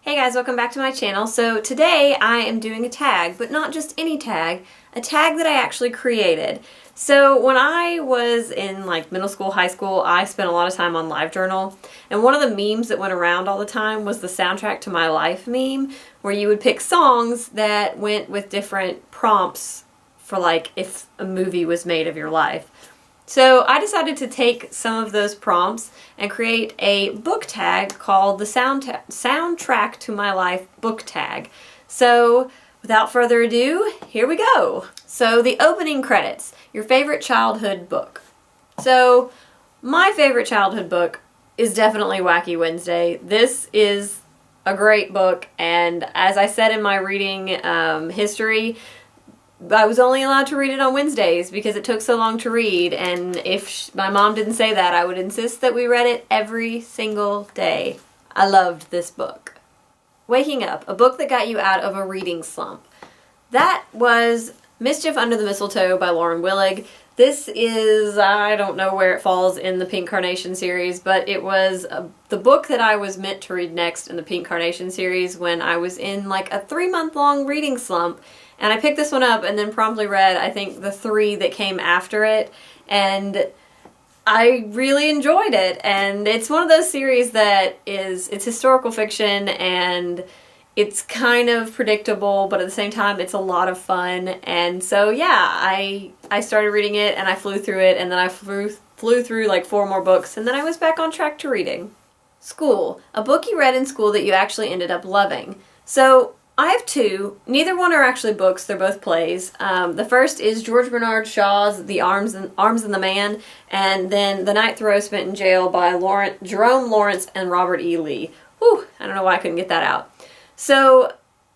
Hey guys, welcome back to my channel. So today I am doing a tag, but not just any tag, a tag that I actually created. So when I was in like middle school, high school, I spent a lot of time on LiveJournal, and one of the memes that went around all the time was the soundtrack to my life meme, where you would pick songs that went with different prompts for like if a movie was made of your life. So I decided to take some of those prompts and create a book tag called the Soundtrack to My Life book tag. So without further ado, here we go. So the opening credits, your favorite childhood book. So my favorite childhood book is definitely Wacky Wednesday. This is a great book, and as I said in my reading history, I was only allowed to read it on Wednesdays because it took so long to read, and if my mom didn't say that, I would insist that we read it every single day. I loved this book. Waking Up, a book that got you out of a reading slump. That was Mischief Under the Mistletoe by Lauren Willig. This is, I don't know where it falls in the Pink Carnation series, but it was the book that I was meant to read next in the Pink Carnation series when I was in like a 3-month-long reading slump. And I picked this one up and then promptly read, I think, the 3 that came after it, and I really enjoyed it. And it's one of those series that it's historical fiction, and it's kind of predictable, but at the same time, it's a lot of fun. And so, yeah, I started reading it, and I flew through it, and then I flew through like 4 more books, and then I was back on track to reading. School, a book you read in school that you actually ended up loving. So I have 2. Neither one are actually books, they're both plays. The first is George Bernard Shaw's The Arms and the Man, and then The Night Thoreau Spent in Jail by Jerome Lawrence and Robert E. Lee. Whew, I don't know why I couldn't get that out. So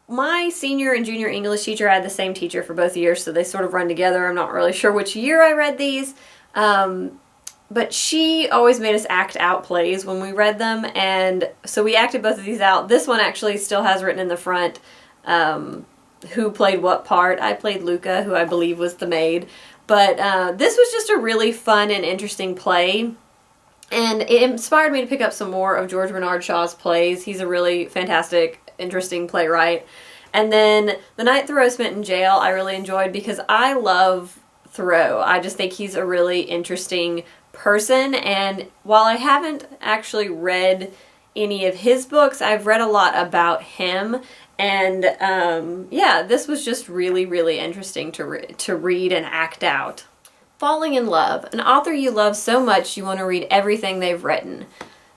my senior and junior English teacher, I had the same teacher for both years, so they sort of run together. I'm not really sure which year I read these. But she always made us act out plays when we read them, and so we acted both of these out. This one actually still has written in the front who played what part. I played Luca, who I believe was the maid. But this was just a really fun and interesting play, and it inspired me to pick up some more of George Bernard Shaw's plays. He's a really fantastic, interesting playwright. And then The Night Thoreau Spent in Jail I really enjoyed because I love Thoreau. I just think he's a really interesting person, and while I haven't actually read any of his books, I've read a lot about him, and yeah, this was just really, really interesting to read and act out. Falling in Love, an author you love so much you want to read everything they've written.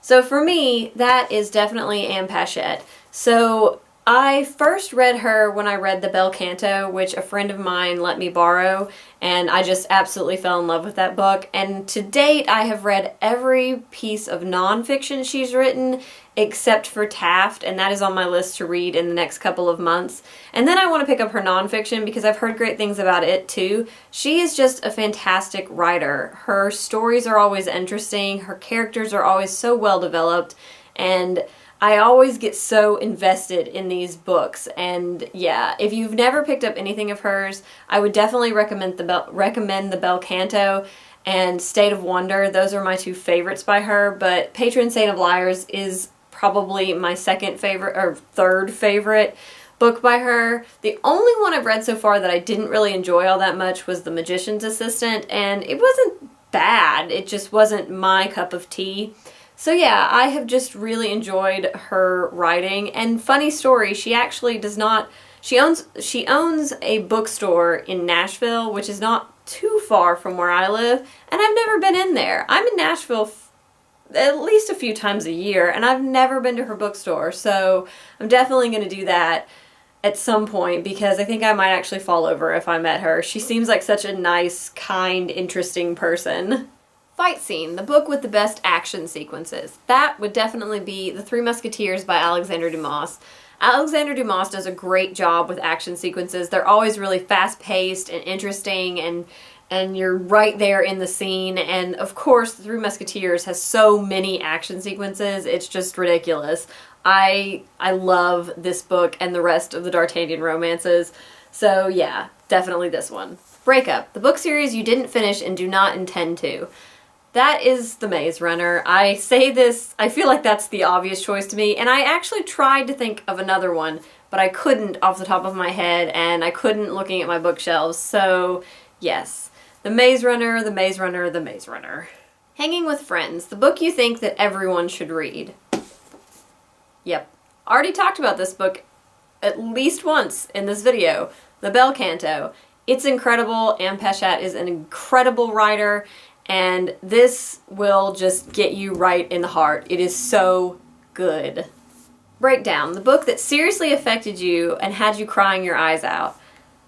So for me, that is definitely Anne Patchett. So I first read her when I read the Bel Canto, which a friend of mine let me borrow, and I just absolutely fell in love with that book. And to date, I have read every piece of nonfiction she's written except for Taft, and that is on my list to read in the next couple of months. And then I want to pick up her nonfiction because I've heard great things about it too. She is just a fantastic writer. Her stories are always interesting, her characters are always so well developed, and I always get so invested in these books. And yeah, if you've never picked up anything of hers, I would definitely recommend the Bel Canto and State of Wonder. Those are my 2 favorites by her, but Patron Saint of Liars is probably my 2nd favorite or 3rd favorite book by her. The only one I've read so far that I didn't really enjoy all that much was The Magician's Assistant, and it wasn't bad, it just wasn't my cup of tea. So yeah, I have just really enjoyed her writing. And funny story, she actually does not, she owns a bookstore in Nashville, which is not too far from where I live, and I've never been in there. I'm in Nashville at least a few times a year, and I've never been to her bookstore, so I'm definitely going to do that at some point because I think I might actually fall over if I met her. She seems like such a nice, kind, interesting person. Fight Scene, the book with the best action sequences. That would definitely be The Three Musketeers by Alexandre Dumas. Alexandre Dumas does a great job with action sequences. They're always really fast-paced and interesting, and you're right there in the scene. And of course, The Three Musketeers has so many action sequences, it's just ridiculous. I love this book and the rest of the D'Artagnan romances. So yeah, definitely this one. Breakup, the book series you didn't finish and do not intend to. That is The Maze Runner. I say this, I feel like that's the obvious choice to me, and I actually tried to think of another one, but I couldn't off the top of my head, and I couldn't looking at my bookshelves, so yes. The Maze Runner, The Maze Runner, The Maze Runner. Hanging with Friends, the book you think that everyone should read. Yep. Already talked about this book at least once in this video. The Bel Canto. It's incredible. Ann Peshat is an incredible writer, and this will just get you right in the heart. It is so good. Breakdown, the book that seriously affected you and had you crying your eyes out.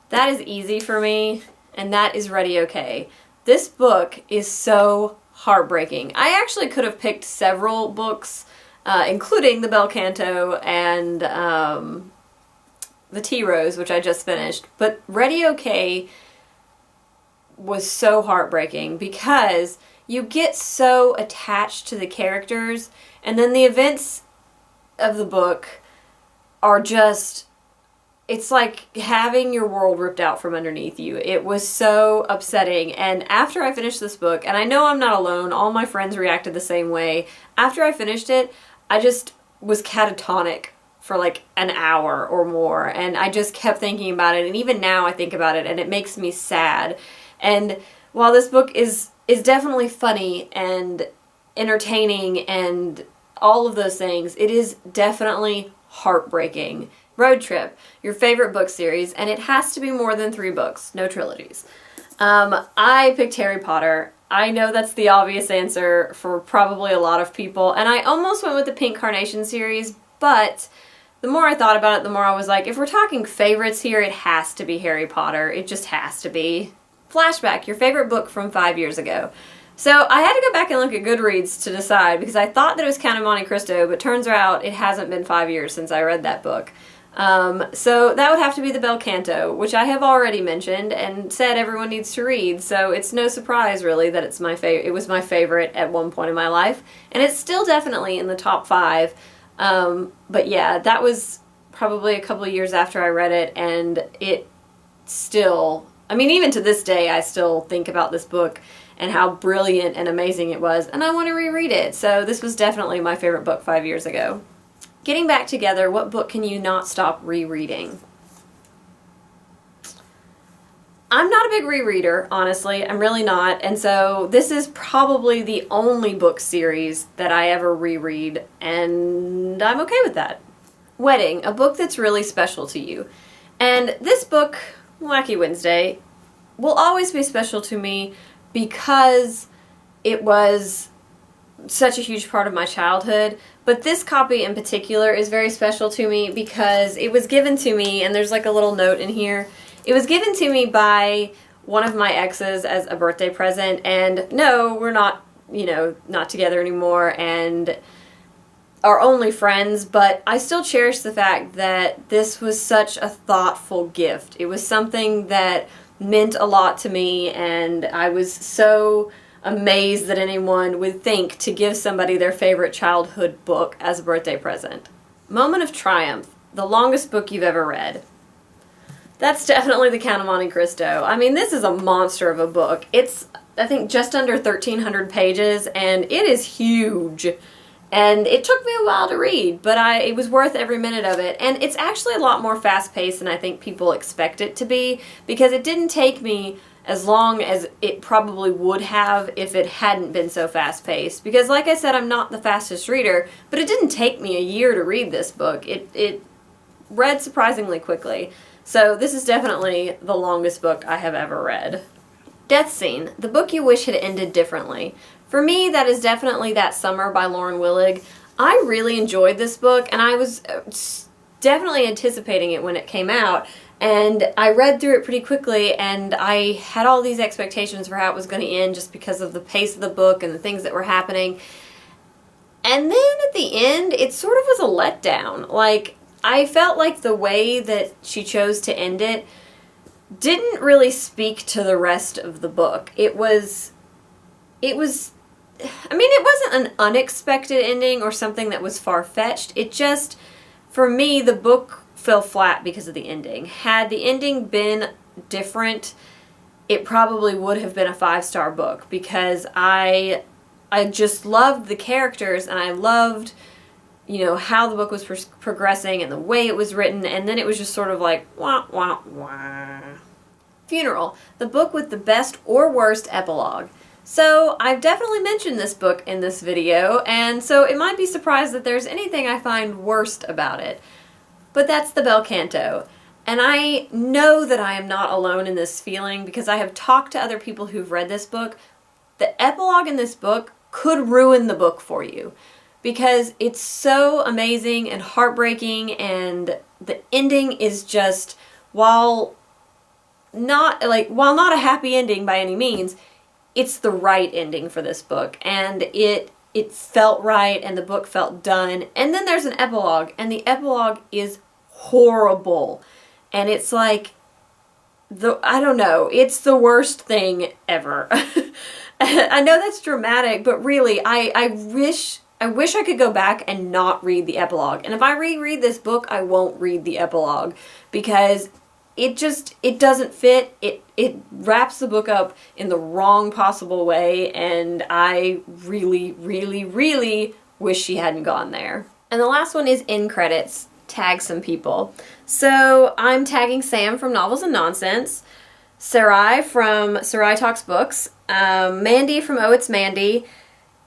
That is easy for me, and that is Ready Okay. This book is so heartbreaking. I actually could have picked several books, including the Bel Canto and the Tea Rose, which I just finished, but Ready Okay was so heartbreaking because you get so attached to the characters, and then the events of the book are just, it's like having your world ripped out from underneath you. It was so upsetting, and after I finished this book, and I know I'm not alone, all my friends reacted the same way, after I finished it, I just was catatonic for like an hour or more, and I just kept thinking about it, and even now I think about it, and it makes me sad. And while this book is definitely funny and entertaining and all of those things, it is definitely heartbreaking. Roadtrip, your favorite book series, and it has to be more than 3 books, no trilogies. I picked Harry Potter. I know that's the obvious answer for probably a lot of people, and I almost went with the Pink Carnation series, but the more I thought about it, the more I was like, if we're talking favorites here, it has to be Harry Potter. It just has to be. Flashback, your favorite book from 5 years ago. So I had to go back and look at Goodreads to decide, because I thought that it was Count of Monte Cristo, but turns out it hasn't been 5 years since I read that book. So that would have to be the Bel Canto, which I have already mentioned and said everyone needs to read, so it's no surprise really that it's it was my favorite at one point in my life, and it's still definitely in the top 5. But yeah, that was probably a couple of years after I read it, and it still, I mean, even to this day, I still think about this book and how brilliant and amazing it was, and I want to reread it. So this was definitely my favorite book 5 years ago. Getting back together, what book can you not stop rereading? I'm not a big rereader, honestly. I'm really not. And so this is probably the only book series that I ever reread, and I'm okay with that. Wedding, a book that's really special to you. And this book, Wacky Wednesday, will always be special to me because it was such a huge part of my childhood, but this copy in particular is very special to me because it was given to me, and there's like a little note in here. It was given to me by one of my exes as a birthday present, and no, we're not, not together anymore and are only friends, but I still cherish the fact that this was such a thoughtful gift. It was something that meant a lot to me, and I was so amazed that anyone would think to give somebody their favorite childhood book as a birthday present. Moment of Triumph, the longest book you've ever read. That's definitely the Count of Monte Cristo. I mean, this is a monster of a book. It's, I think, just under 1,300 pages, and it is huge. And it took me a while to read, but it was worth every minute of it. And it's actually a lot more fast-paced than I think people expect it to be, because it didn't take me as long as it probably would have if it hadn't been so fast-paced. Because like I said, I'm not the fastest reader, but it didn't take me a year to read this book. It read surprisingly quickly. So this is definitely the longest book I have ever read. Death Scene, the book you wish had ended differently. For me, that is definitely That Summer by Lauren Willig. I really enjoyed this book, and I was definitely anticipating it when it came out. And I read through it pretty quickly, and I had all these expectations for how it was going to end just because of the pace of the book and the things that were happening. And then at the end, it sort of was a letdown. Like, I felt like the way that she chose to end it didn't really speak to the rest of the book. It was, I mean, it wasn't an unexpected ending or something that was far-fetched. It just, for me, the book fell flat because of the ending. Had the ending been different, it probably would have been a 5-star book, because I I just loved the characters, and I loved, you know, how the book was progressing and the way it was written, and then it was just sort of like, wah, wah, wah. Funeral, the book with the best or worst epilogue. So I've definitely mentioned this book in this video, and so it might be surprised that there's anything I find worst about it. But that's the bel canto. And I know that I am not alone in this feeling because I have talked to other people who've read this book. The epilogue in this book could ruin the book for you because it's so amazing and heartbreaking, and the ending is just, while not a happy ending by any means, it's the right ending for this book, and it felt right, and the book felt done. And then there's an epilogue, and the epilogue is horrible, and it's like, I don't know, it's the worst thing ever. I know that's dramatic, but really, I wish I could go back and not read the epilogue. And if I reread this book, I won't read the epilogue because it doesn't fit. It wraps the book up in the wrong possible way, and I really, really, really wish she hadn't gone there. And the last one is end credits. Tag some people. So I'm tagging Sam from Novels and Nonsense, Sarai from Sarai Talks Books, Mandy from Oh It's Mandy,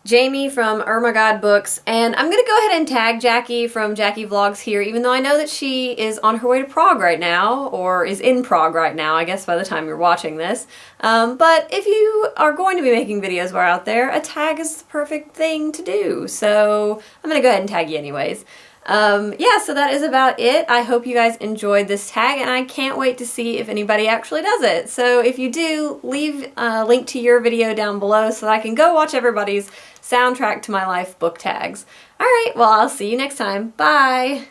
Jamie from My God Books, and I'm going to go ahead and tag Jackie from Jackie Vlogs here, even though I know that she is on her way to Prague right now, or is in Prague right now, I guess by the time you're watching this. But if you are going to be making videos while out there, a tag is the perfect thing to do, so I'm going to go ahead and tag you anyways. Yeah, so that is about it. I hope you guys enjoyed this tag, and I can't wait to see if anybody actually does it. So if you do, leave a link to your video down below so that I can go watch everybody's soundtrack to my life book tags. Alright, well, I'll see you next time. Bye!